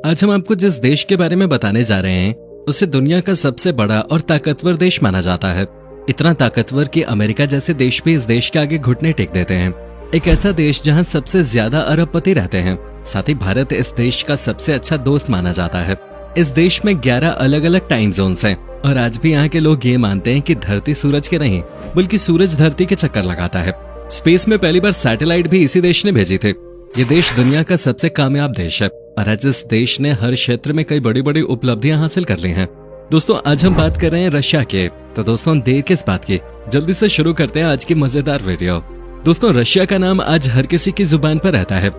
आज हम आपको जिस देश के बारे में बताने जा रहे हैं उसे दुनिया का सबसे बड़ा और ताकतवर देश माना जाता है। इतना ताकतवर कि अमेरिका जैसे देश भी इस देश के आगे घुटने टेक देते हैं। एक ऐसा देश जहां सबसे ज्यादा अरबपति रहते हैं। साथ ही भारत इस देश का सबसे अच्छा दोस्त माना जाता है। इस देश में 11 अलग अलग टाइम जोन्स हैं और आज भी यहाँ के लोग ये मानते हैं कि धरती सूरज के नहीं बल्कि सूरज धरती के चक्कर लगाता है। स्पेस में पहली बार सैटेलाइट भी इसी देश ने भेजी थी। ये देश दुनिया का सबसे कामयाब देश है और आज इस देश ने हर क्षेत्र में कई बड़ी बड़ी उपलब्धियां हासिल कर ली हैं। दोस्तों आज हम बात कर रहे हैं रशिया के। तो दोस्तों देर किस बात की, जल्दी से शुरू करते हैं आज की मजेदार वीडियो। दोस्तों रशिया का नाम आज हर किसी की जुबान पर रहता है।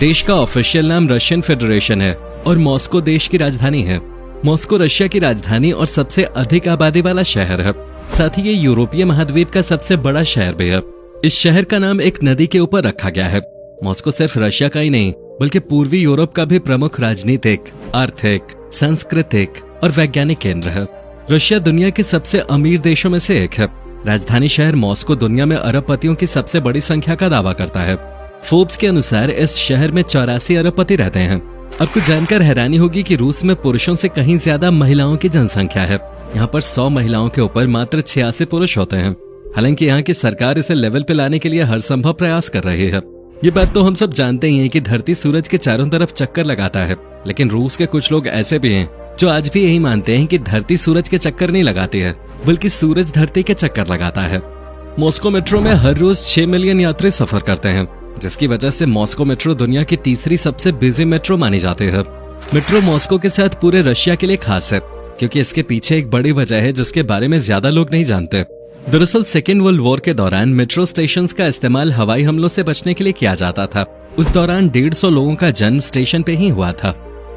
देश का ऑफिशियल नाम रशियन फेडरेशन है और मॉस्को देश की राजधानी है। मॉस्को रशिया की राजधानी और सबसे अधिक आबादी वाला शहर है। साथ ही ये यूरोपीय महाद्वीप का सबसे बड़ा शहर भी है। इस शहर का नाम एक नदी के ऊपर रखा गया है। मॉस्को सिर्फ रशिया का ही नहीं बल्कि पूर्वी यूरोप का भी प्रमुख राजनीतिक, आर्थिक, सांस्कृतिक और वैज्ञानिक केंद्र है। रशिया दुनिया के सबसे अमीर देशों में से एक है। राजधानी शहर मॉस्को दुनिया में अरबपतियों की सबसे बड़ी संख्या का दावा करता है। फोर्ब्स के अनुसार इस शहर में 84 अरबपति रहते हैं। आपको जानकर हैरानी होगी कि रूस में पुरुषों से कहीं ज्यादा महिलाओं की जनसंख्या है। यहाँ पर 100 महिलाओं के ऊपर मात्र 86 पुरुष होते हैं। हालांकि यहाँ की सरकार इसे लेवल पे लाने के लिए हर संभव प्रयास कर रही है। ये बात तो हम सब जानते ही हैं कि धरती सूरज के चारों तरफ चक्कर लगाता है, लेकिन रूस के कुछ लोग ऐसे भी हैं जो आज भी यही मानते हैं कि धरती सूरज के चक्कर नहीं लगाती है बल्कि सूरज धरती के चक्कर लगाता है। मॉस्को मेट्रो में हर रोज 6 मिलियन यात्री सफर करते हैं, जिसकी वजह से मॉस्को मेट्रो दुनिया की तीसरी सबसे बिजी मेट्रो मानी जाती है। मेट्रो मॉस्को के साथ पूरे रशिया के लिए खास है क्योंकि इसके पीछे एक बड़ी वजह है जिसके बारे में ज्यादा लोग नहीं जानते। दरअसल सेकेंड वर्ल्ड वॉर के दौरान मेट्रो स्टेशंस का इस्तेमाल हवाई हमलों से बचने के लिए किया जाता था। उस दौरान 150 लोगों का जन्म स्टेशन पे ही हुआ था।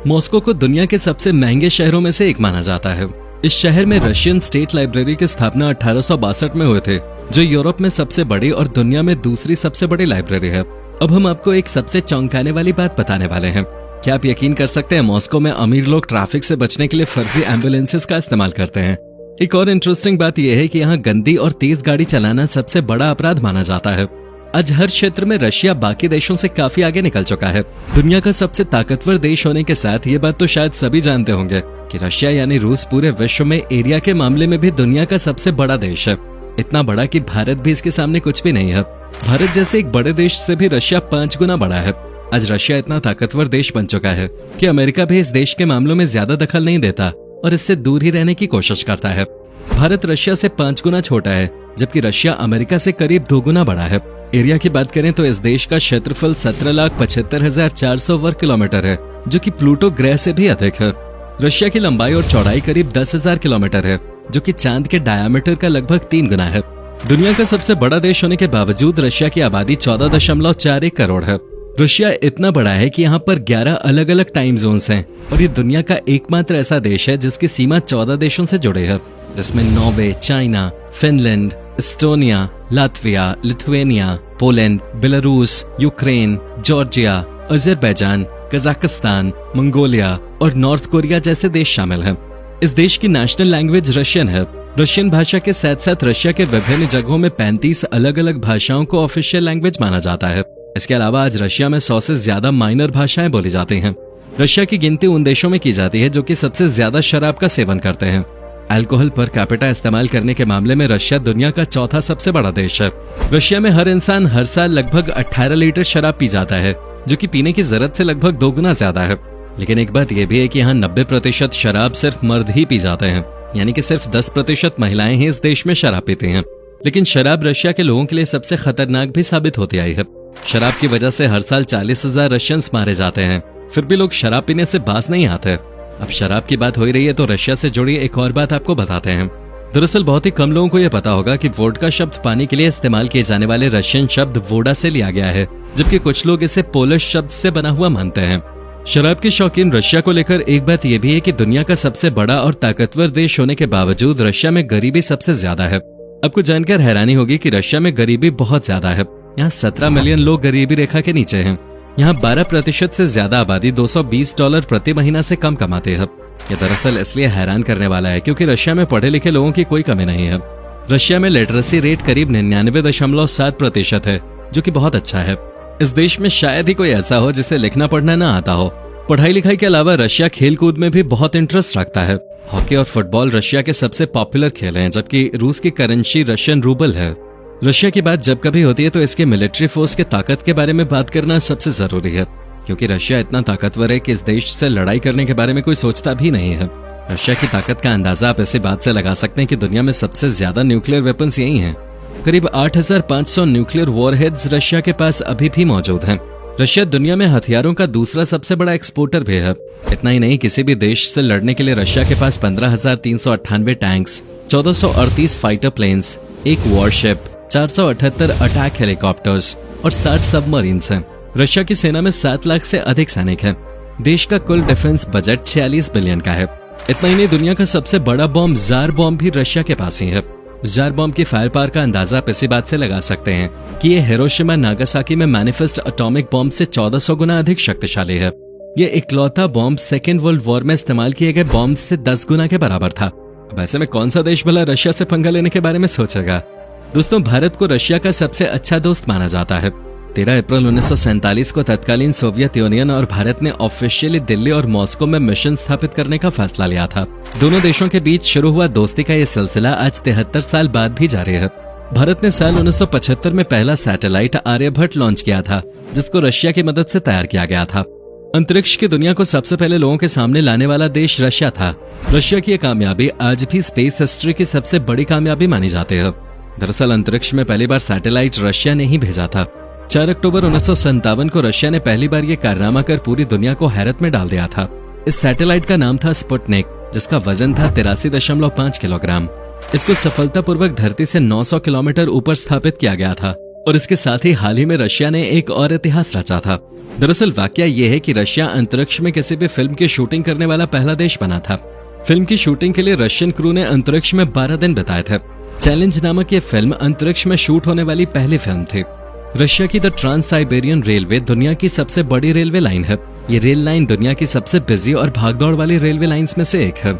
मॉस्को को दुनिया के सबसे महंगे शहरों में से एक माना जाता है। इस शहर में रशियन स्टेट लाइब्रेरी की स्थापना 1862 में हुए थे, जो यूरोप में सबसे बड़ी और दुनिया में दूसरी सबसे बड़ी लाइब्रेरी है। अब हम आपको एक सबसे चौंकाने वाली बात बताने वाले हैं। क्या आप यकीन कर सकते हैं मॉस्को में अमीर लोग ट्रैफिक से बचने के लिए फर्जी एम्बुलेंसेस का इस्तेमाल करते हैं। एक और इंटरेस्टिंग बात यह है कि यहाँ गंदी और तेज गाड़ी चलाना सबसे बड़ा अपराध माना जाता है। आज हर क्षेत्र में रशिया बाकी देशों से काफी आगे निकल चुका है। दुनिया का सबसे ताकतवर देश होने के साथ ये बात तो शायद सभी जानते होंगे कि रशिया यानी रूस पूरे विश्व में एरिया के मामले में भी दुनिया का सबसे बड़ा देश है। इतना बड़ा कि भारत भी इसके सामने कुछ भी नहीं है। भारत जैसे एक बड़े देश से भी रशिया 5 गुना बड़ा है। आज रशिया इतना ताकतवर देश बन चुका है कि अमेरिका भी इस देश के मामलों में ज्यादा दखल नहीं देता और इससे दूर ही रहने की कोशिश करता है। भारत रशिया से 5 गुना छोटा है, जबकि रशिया अमेरिका से करीब 2 गुना बड़ा है। एरिया की बात करें तो इस देश का क्षेत्रफल 17,75,400 वर्ग किलोमीटर है, जो कि प्लूटो ग्रह से भी अधिक है। रशिया की लंबाई और चौड़ाई करीब 10,000 किलोमीटर है, जो कि चांद के डायमीटर का लगभग 3 गुना है। दुनिया का सबसे बड़ा देश होने के बावजूद रशिया की आबादी 14.41 करोड़ है। रशिया इतना बड़ा है कि यहाँ पर 11 अलग अलग टाइम जोन्स हैं और ये दुनिया का एकमात्र ऐसा देश है जिसकी सीमा 14 देशों से जुड़े है, जिसमें Norway, China, Finland, Estonia, Latvia, Lithuania, Poland, Belarus, Ukraine, Georgia, Azerbaijan, Kazakhstan, Mongolia और नॉर्थ कोरिया जैसे देश शामिल हैं। इस देश की नेशनल लैंग्वेज रशियन है। रशियन भाषा के साथ साथ रशिया के विभिन्न जगहों में 35 अलग अलग भाषाओं को ऑफिशियल लैंग्वेज माना जाता है। इसके अलावा आज रशिया में 100 से ज्यादा माइनर भाषाएं बोली जाती हैं। रशिया की गिनती उन देशों में की जाती है जो कि सबसे ज्यादा शराब का सेवन करते हैं। अल्कोहल पर कैपिटा इस्तेमाल करने के मामले में रशिया दुनिया का चौथा सबसे बड़ा देश है। रशिया में हर इंसान हर साल लगभग 18 लीटर शराब पी जाता है, जो कि पीने की जरूरत से लगभग 2 गुना ज्यादा है। लेकिन एक बात यह भी है कि यहाँ 90% शराब सिर्फ मर्द ही पी जाते हैं, यानी कि सिर्फ 10% महिलाएं ही इस देश में शराब पीती हैं। लेकिन शराब रशिया के लोगों के लिए सबसे खतरनाक भी साबित होती आई है। शराब की वजह से हर साल 40,000 रशियंस मारे जाते हैं, फिर भी लोग शराब पीने से बाज नहीं आते। अब शराब की बात हो ही रही है तो रशिया से जुड़ी एक और बात आपको बताते हैं। दरअसल बहुत ही कम लोगों को यह पता होगा कि वोडका शब्द पानी के लिए इस्तेमाल किए जाने वाले रशियन शब्द वोडा से लिया गया है, जबकि कुछ लोग इसे पोलिश शब्द से बना हुआ मानते हैं। शराब के शौकीन रशिया को लेकर एक बात यह भी है कि दुनिया का सबसे बड़ा और ताकतवर देश होने के बावजूद रशिया में गरीबी सबसे ज्यादा है। आपको जानकर हैरानी होगी कि रशिया में गरीबी बहुत ज्यादा है। यहाँ 17 मिलियन लोग गरीबी रेखा के नीचे हैं। यहाँ 12% से ज्यादा आबादी $220 प्रति महीना से कम कमाते हैं। ये दरअसल इसलिए हैरान करने वाला है क्योंकि रशिया में पढ़े लिखे लोगों की कोई कमी नहीं है। रशिया में लिटरेसी रेट करीब 99.7% है, जो कि बहुत अच्छा है। इस देश में शायद ही कोई ऐसा हो जिसे लिखना पढ़ना ना आता हो। पढ़ाई लिखाई के अलावा रशिया खेल कूद में भी बहुत इंटरेस्ट रखता है। हॉकी और फुटबॉल रशिया के सबसे पॉपुलर खेल हैं, जबकि रूस की करेंसी रशियन रूबल है। रशिया की बात जब कभी होती है तो इसके मिलिट्री फोर्स के ताकत के बारे में बात करना सबसे जरूरी है, क्योंकि रशिया इतना ताकतवर है कि इस देश से लड़ाई करने के बारे में कोई सोचता भी नहीं है। रशिया की ताकत का अंदाजा आप ऐसी बात से लगा सकते हैं कि दुनिया में सबसे ज्यादा न्यूक्लियर वेपन्स यही हैं। करीब 8500 न्यूक्लियर वॉरहेड्स रशिया के पास अभी भी मौजूद हैं। रशिया दुनिया में हथियारों का दूसरा सबसे बड़ा एक्सपोर्टर भी है। इतना ही नहीं, किसी भी देश से लड़ने के लिए रशिया के पास 15,398 टैंक्स, 1438 फाइटर प्लेन्स, एक वॉरशिप, 478 अटैक हेलीकॉप्टर्स और 60 सबमरीन्स हैं। रशिया की सेना में 7 लाख से अधिक सैनिक हैं। देश का कुल डिफेंस बजट 46 बिलियन का है। इतना ही नहीं, दुनिया का सबसे बड़ा बॉम्ब जार बॉम्ब भी रशिया के पास ही है। जार बॉम्ब की फायर पावर का अंदाजा आप इसी बात से लगा सकते हैं कि ये हिरोशिमा नागासाकी में मैनिफेस्ट एटॉमिक बॉम्ब से 1400 गुना अधिक शक्तिशाली है। ये इकलौता बॉम्ब सेकेंड वर्ल्ड वॉर में इस्तेमाल किए गए बॉम्ब से 10 गुना के बराबर था। अब ऐसे में कौन सा देश भला रशिया से पंगा लेने के बारे में सोचेगा। दोस्तों, भारत को रशिया का सबसे अच्छा दोस्त माना जाता है। 13 अप्रैल 1947 को तत्कालीन सोवियत यूनियन और भारत ने ऑफिशियली दिल्ली और मॉस्को में मिशन स्थापित करने का फैसला लिया था। दोनों देशों के बीच शुरू हुआ दोस्ती का ये सिलसिला आज 73 साल बाद भी जारी है। भारत ने साल 1975 में पहला सैटेलाइट आर्यभट्ट लॉन्च किया था, जिसको रशिया की मदद से तैयार किया गया था। अंतरिक्ष की दुनिया को सबसे पहले लोगों के सामने लाने वाला देश रशिया था। रशिया की ये कामयाबी आज भी स्पेस हिस्ट्री की सबसे बड़ी कामयाबी मानी जाती है। दरअसल अंतरिक्ष में पहली बार सैटेलाइट रशिया ने ही भेजा था। 4 अक्टूबर 1957 को रशिया ने पहली बार ये कारनामा कर पूरी दुनिया को हैरत में डाल दिया था। इस सैटेलाइट का नाम था स्पुतनिक, जिसका वजन था 83.5 किलोग्राम। इसको सफलतापूर्वक धरती से 900 किलोमीटर ऊपर स्थापित किया गया था और इसके साथ ही हाल ही में रशिया ने एक और इतिहास रचा था। दरअसल वाकया ये है कि रशिया अंतरिक्ष में किसी भी फिल्म की शूटिंग करने वाला पहला देश बना था। फिल्म की शूटिंग के लिए रशियन क्रू ने अंतरिक्ष में 12 दिन बिताए थे। चैलेंज नामक ये फिल्म अंतरिक्ष में शूट होने वाली पहली फिल्म थी। रशिया की द ट्रांस साइबेरियन रेलवे दुनिया की सबसे बड़ी रेलवे लाइन है। ये रेल लाइन दुनिया की सबसे बिजी और भागदौड़ वाली रेलवे लाइंस में से एक है।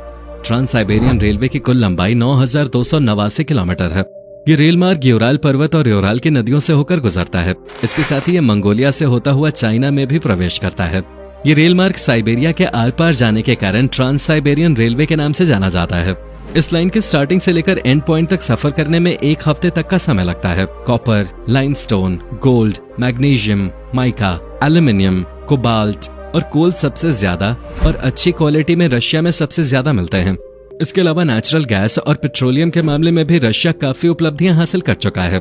ट्रांस साइबेरियन रेलवे की कुल लंबाई 9,289 किलोमीटर है। ये रेल मार्ग यूराल पर्वत और यूराल की नदियों से होकर गुजरता है। इसके साथ ही ये मंगोलिया से होता हुआ चाइना में भी प्रवेश करता है। ये रेल मार्ग साइबेरिया के आर पार जाने के कारण ट्रांस साइबेरियन रेलवे के नाम से जाना जाता है। इस लाइन की स्टार्टिंग से लेकर एंड पॉइंट तक सफर करने में 1 हफ्ते तक का समय लगता है। Copper, limestone, gold, magnesium, mica, aluminium, cobalt और कोल सबसे ज्यादा और अच्छी क्वालिटी में रशिया में सबसे ज्यादा मिलते हैं। इसके अलावा नेचुरल गैस और पेट्रोलियम के मामले में भी रशिया काफी उपलब्धियां हासिल कर चुका है।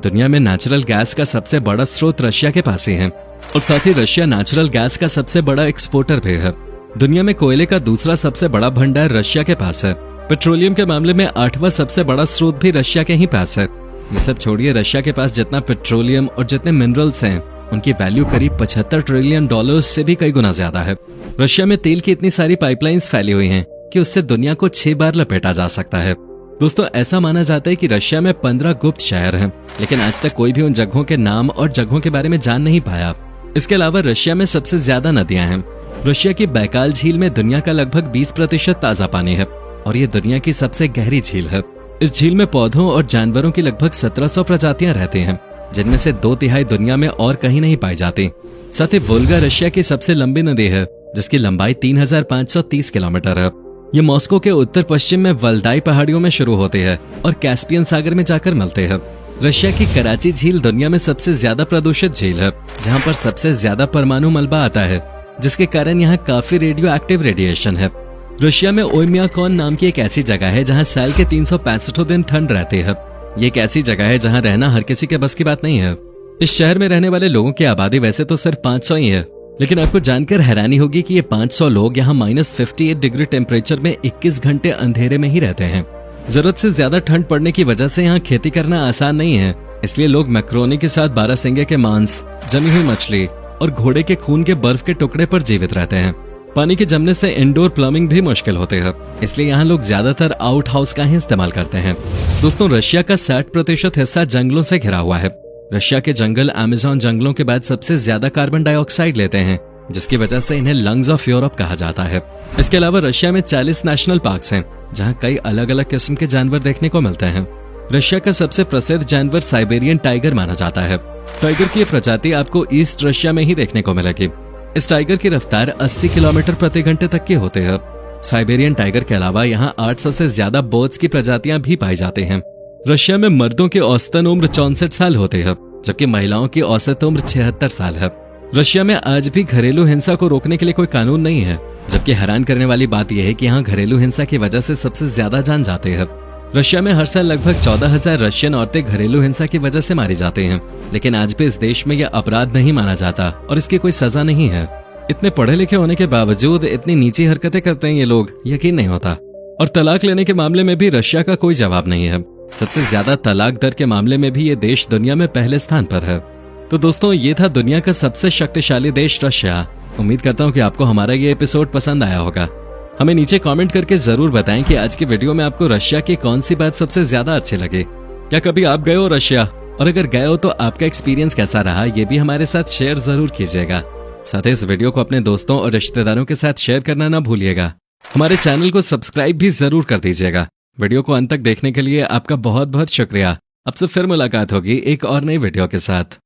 दुनिया में नेचुरल गैस का सबसे बड़ा स्रोत रशिया के पास ही है और साथ ही रशिया नेचुरल गैस का सबसे बड़ा एक्सपोर्टर भी है। दुनिया में कोयले का दूसरा सबसे बड़ा भंडार रशिया के पास है। पेट्रोलियम के मामले में 8वां सबसे बड़ा स्रोत भी रशिया के ही पास है। ये सब छोड़िए, रशिया के पास जितना पेट्रोलियम और जितने मिनरल्स हैं, उनकी वैल्यू करीब $75 ट्रिलियन से भी कई गुना ज्यादा है। रशिया में तेल की इतनी सारी पाइपलाइंस फैली हुई हैं कि उससे दुनिया को 6 बार लपेटा जा सकता है। दोस्तों, ऐसा माना जाता है कि रशिया में 15 गुप्त शहर हैं, लेकिन आज तक कोई भी उन जगहों के नाम और जगहों के बारे में जान नहीं पाया। इसके अलावा रशिया में सबसे ज्यादा नदियां हैं। रशिया की बैकाल झील में दुनिया का लगभग 20% ताजा पानी है और ये दुनिया की सबसे गहरी झील है। इस झील में पौधों और जानवरों की लगभग 1700 प्रजातियां रहती हैं, जिनमें से 2/3 दुनिया में और कहीं नहीं पाई जाती। साथ ही वोल्गा रशिया की सबसे लंबी नदी है, जिसकी लंबाई 3530 किलोमीटर है। ये मॉस्को के उत्तर पश्चिम में वल्दाई पहाड़ियों में शुरू होते हैं और कैस्पियन सागर में जाकर मिलते हैं। रशिया की कराची झील दुनिया में सबसे ज्यादा प्रदूषित झील है, जहाँ पर सबसे ज्यादा परमाणु मलबा आता है, जिसके कारण यहाँ काफी रेडियो एक्टिव रेडिएशन है। रशिया में ओयम्याकॉन नाम की एक ऐसी जगह है जहाँ साल के 365 दिन ठंड रहती है। ये एक ऐसी जगह है जहाँ रहना हर किसी के बस की बात नहीं है। इस शहर में रहने वाले लोगों की आबादी वैसे तो सिर्फ 500 ही है, लेकिन आपको जानकर हैरानी होगी कि ये 500 लोग यहाँ -58 डिग्री टेम्परेचर में 21 घंटे अंधेरे में ही रहते हैं। जरूरत से ज्यादा ठंड पड़ने की वजह से यहाँ खेती करना आसान नहीं है, इसलिए लोग मैक्रोनी के साथ बारहसिंगे के मांस, जमी हुई मछली और घोड़े के खून के बर्फ के टुकड़े पर जीवित रहते हैं। पानी के जमने से इंडोर प्लम्बिंग भी मुश्किल होती है, इसलिए यहाँ लोग ज्यादातर आउट हाउस का ही इस्तेमाल करते हैं। दोस्तों, रशिया का 60% हिस्सा जंगलों से घिरा हुआ है। रशिया के जंगल अमेज़न जंगलों के बाद सबसे ज्यादा कार्बन डाइऑक्साइड लेते हैं, जिसकी वजह से इन्हें लंग्स ऑफ यूरोप कहा जाता है। इसके अलावा रशिया में 40 नेशनल पार्क्स हैं, जहाँ कई अलग अलग किस्म के जानवर देखने को मिलते हैं। रशिया का सबसे प्रसिद्ध जानवर साइबेरियन टाइगर माना जाता है। टाइगर की प्रजाति आपको ईस्ट रशिया में ही देखने को मिलेगी। इस टाइगर की रफ्तार 80 किलोमीटर प्रति घंटे तक की होते हैं। साइबेरियन टाइगर के अलावा यहाँ 800 से ज्यादा बर्ड्स की प्रजातियां भी पाई जाते हैं। रशिया में मर्दों की औसतन उम्र 64 साल होते हैं, जबकि महिलाओं की औसत उम्र 76 साल है। रशिया में आज भी घरेलू हिंसा को रोकने के लिए कोई कानून नहीं है, जबकि हैरान करने वाली बात यह है कि यहाँ घरेलू हिंसा की वजह से सबसे ज्यादा जान जाते हैं। रशिया में हर साल लगभग 14,000 रशियन औरतें घरेलू हिंसा की वजह से मारी जाते हैं, लेकिन आज भी इस देश में यह अपराध नहीं माना जाता और इसकी कोई सजा नहीं है। इतने पढ़े लिखे होने के बावजूद इतनी नीची हरकतें करते हैं ये लोग, यकीन नहीं होता। और तलाक लेने के मामले में भी रशिया का कोई जवाब नहीं है। सबसे ज्यादा तलाक दर के मामले में भी ये देश दुनिया में पहले स्थान पर है। तो दोस्तों, ये था दुनिया का सबसे शक्तिशाली देश रशिया। उम्मीद करता हूँ कि आपको हमारा ये एपिसोड पसंद आया होगा। हमें नीचे कमेंट करके जरूर बताएं कि आज की वीडियो में आपको रशिया की कौन सी बात सबसे ज्यादा अच्छी लगी। क्या कभी आप गए हो रशिया? और अगर गए हो तो आपका एक्सपीरियंस कैसा रहा, ये भी हमारे साथ शेयर जरूर कीजिएगा। साथ ही इस वीडियो को अपने दोस्तों और रिश्तेदारों के साथ शेयर करना ना भूलिएगा। हमारे चैनल को सब्सक्राइब भी जरूर कर दीजिएगा। वीडियो को अंत तक देखने के लिए आपका बहुत बहुत शुक्रिया। अब से फिर मुलाकात होगी एक और नई वीडियो के साथ।